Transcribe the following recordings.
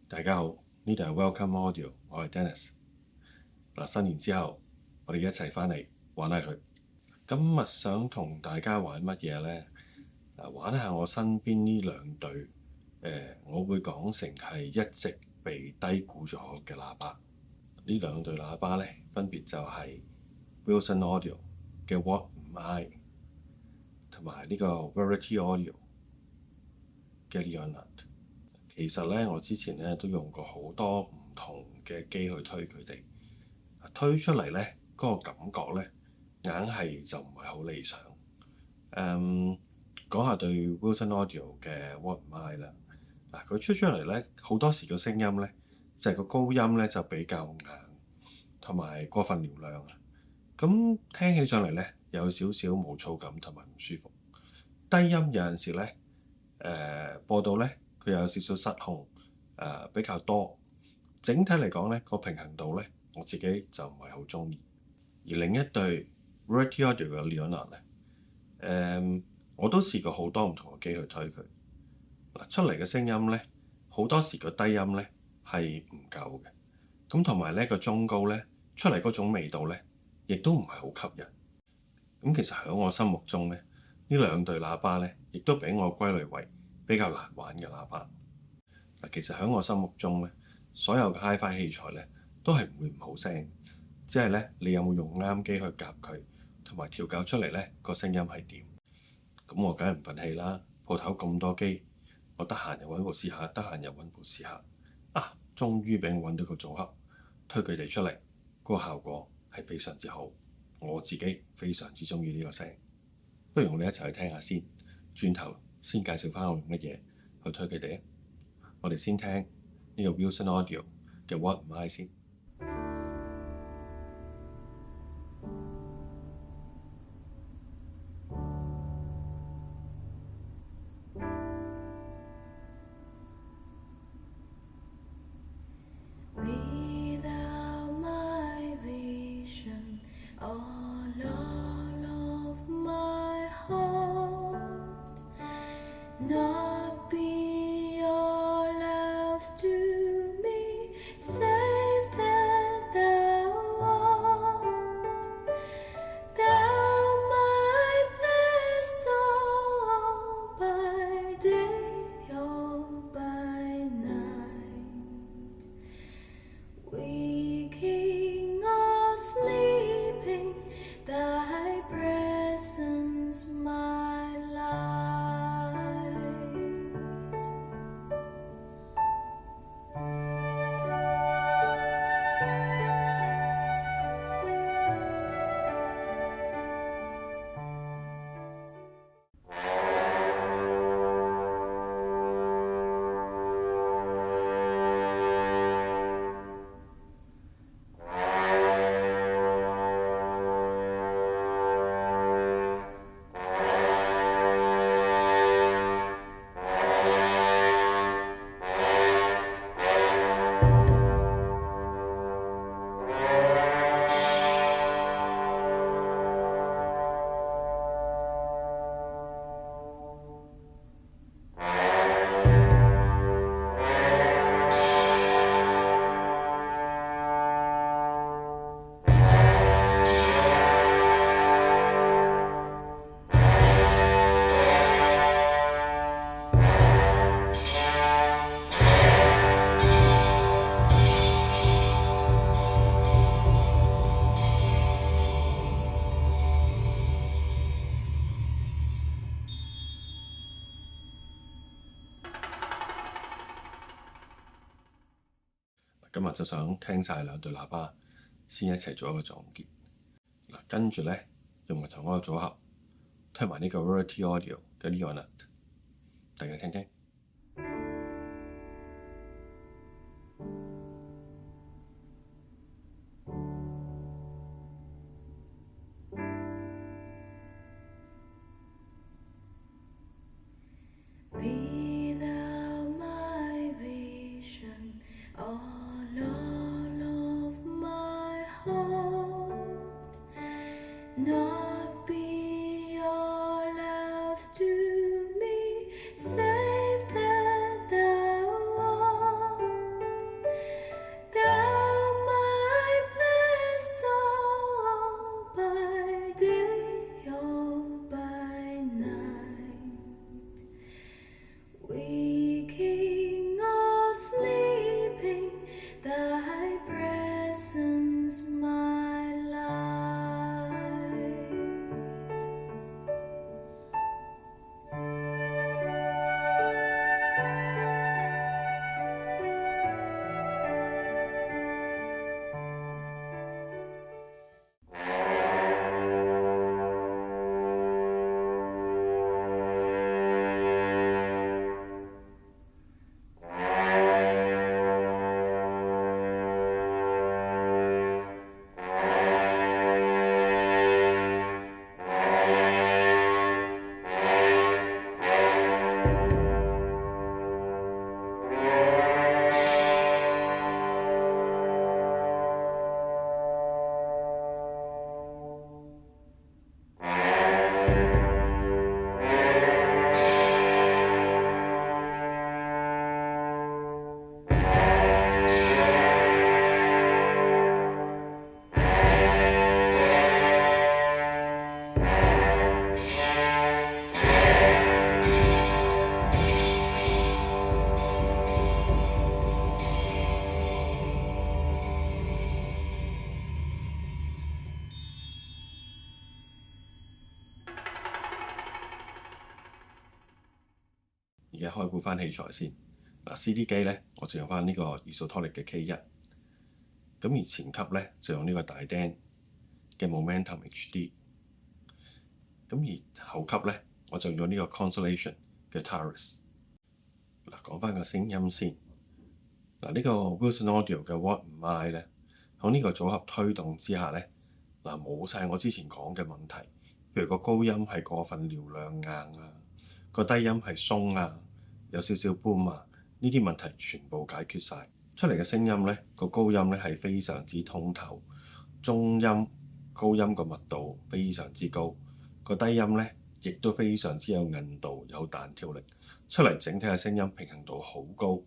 大家好，呢度係 Welcome Audio，我係 Dennis。新年之後，我哋一齊翻嚟玩下佢。今日想同大家玩乜嘢呢？玩下我身邊呢兩對我會講成係一直被低估咗嘅喇叭。呢兩對喇叭呢，分別就係 Wilson Audio 嘅 What Am I，同埋呢個 Verity Audio 嘅 Leonard。其實呢，我之前呢都用過好多唔同嘅機去推佢哋，推出嚟呢嗰個感覺呢，硬係就唔係好理想。講下對 Wilson Audio 嘅 What Am I 啦。佢出嚟呢，好多時個聲音呢，就係個高音呢就比較硬，同埋過分嘹亮啊。咁聽起上嚟呢，有少少毛躁感同埋唔舒服。低音有陣時呢，播到呢，佢有少少失控，比較多。整體嚟講呢，個平衡度呢，我自己就唔係好中意。而另一對 Verity Audio 嘅 Leonard 呢，我都試過好多唔同嘅機去推佢。出嚟嘅聲音呢，好多時個低音呢係唔夠嘅。咁同埋呢個中高呢，出嚟嗰種味道呢，亦都唔係好吸引。咁其實喺我心目中呢，呢兩對喇叭呢，亦都俾我歸類為比較難玩嘅喇叭。其實喺我心目中呢，所有嘅 Hi-Fi 器材呢，都係唔會唔好聲，只係呢，你有冇用啱機去夾佢，同埋調校出嚟呢個聲音係點。咁我梗係唔忿氣啦！鋪頭咁多機，我得閒又揾部試下，得閒又揾部試下。終於俾我揾到個組合，推佢哋出嚟，嗰個效果係非常之好。我自己非常之中意呢個聲。不如我哋一齊去聽下先，轉頭先介紹翻我用乜嘢去推佢哋啊！我哋先聽呢個 Wilson Audio 嘅 What Am I 先。Not be all else to me, save that thou art. Thou my best, all by day or by night. Waking or sleeping, thy presence my life.今日就想聽晒兩對喇叭，先一齊做一個總結。跟住呢，用埋同一個組合，推埋呢個 Verity Audio 嘅 Leonard，大家聽聽。Be thou my vision, all of my heart. Not be all else to me, save 而家開估翻器材先。CD 機咧，我就用翻呢個 Isotonic 嘅 K1。咁而前級咧就用呢個大釘嘅 Momentum HD。咁而後級咧我就用呢個 Constellation嘅 Taurus。講翻個聲音先。呢個 Wilson Audio 嘅 What Am I 咧，喺呢個組合推動之下咧，冇晒我之前講嘅問題，譬如個高音係過分嘹亮硬啊，個低音係鬆啊，有少少 boom 啊，呢啲問題全部解決晒。出嚟嘅聲音咧，個高音咧係非常之通透，中音、高音個密度非常之高，個低音咧亦都非常之有韌度、有彈跳力，出嚟整體嘅聲音平衡度好高。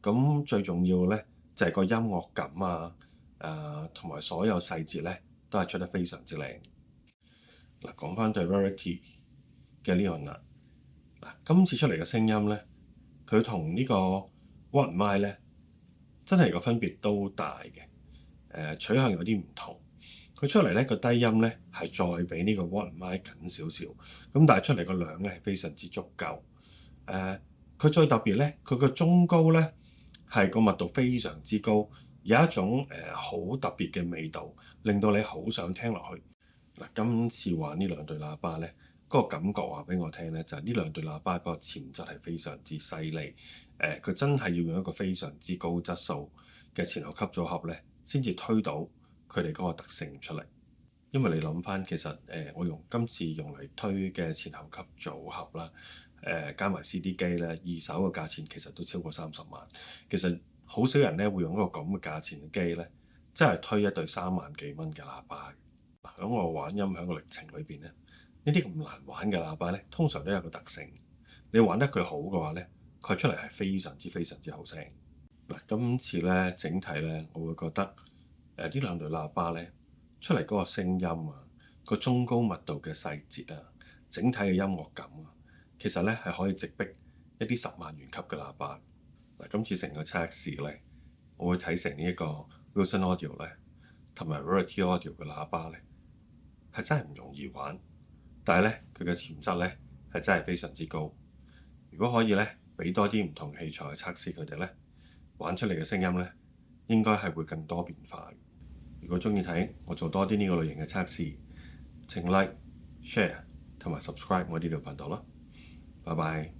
咁最重要嘅咧就係個音樂感啊，同埋所有細節咧都係出得非常之靚。講翻對 Rarity 嘅 Leon 啦，今次出嚟嘅聲音咧，佢同呢個 What Am I 咧真係個分別都大嘅，取向有啲唔同。佢出嚟咧個低音咧係再比呢個 What Am I 緊少少，咁但係出嚟個量咧係非常之足夠。佢最特別咧，佢個中高咧係個密度非常之高，有一種好特別嘅味道，令到你好想聽落去。今次玩呢兩對喇叭咧，嗰個感覺話俾我聽咧，就係呢兩對喇叭嗰個潛質係非常之犀利。佢真係要用一個非常之高質素嘅前後級組合咧，先至推到佢哋嗰個特性出嚟。因為你諗翻，其實我今次用嚟推嘅前後級組合啦，加埋 CD 機咧，二手嘅價錢其實都超過30萬。其實好少人咧會用嗰個咁嘅價錢嘅機咧，真係推一對3萬幾蚊嘅喇叭。喺我玩音響嘅歷程裏邊咧，呢啲咁難玩嘅喇叭咧，通常都有個特性，你玩得佢好嘅話咧，佢出嚟係非常之好聲。今次咧整體咧，我會覺得呢兩對喇叭咧出嚟嗰個聲音啊，個中高密度嘅細節啊，整體嘅音樂感啊，其實咧係可以直逼一啲10萬元級嘅喇叭。今次成個測試咧，我會睇成呢一個 Wilson Audio 咧，同埋 Rarity Audio 嘅喇叭咧，係真係唔容易玩，但係咧佢嘅潛質咧係真係非常之高。如果可以咧，俾多啲唔同器材去測試佢哋咧，玩出嚟嘅聲音咧，應該係會更多變化。如果中意睇我做多啲呢個類型嘅測試，請 Like、Share 同埋 Subscribe 我呢條頻道啦。拜拜。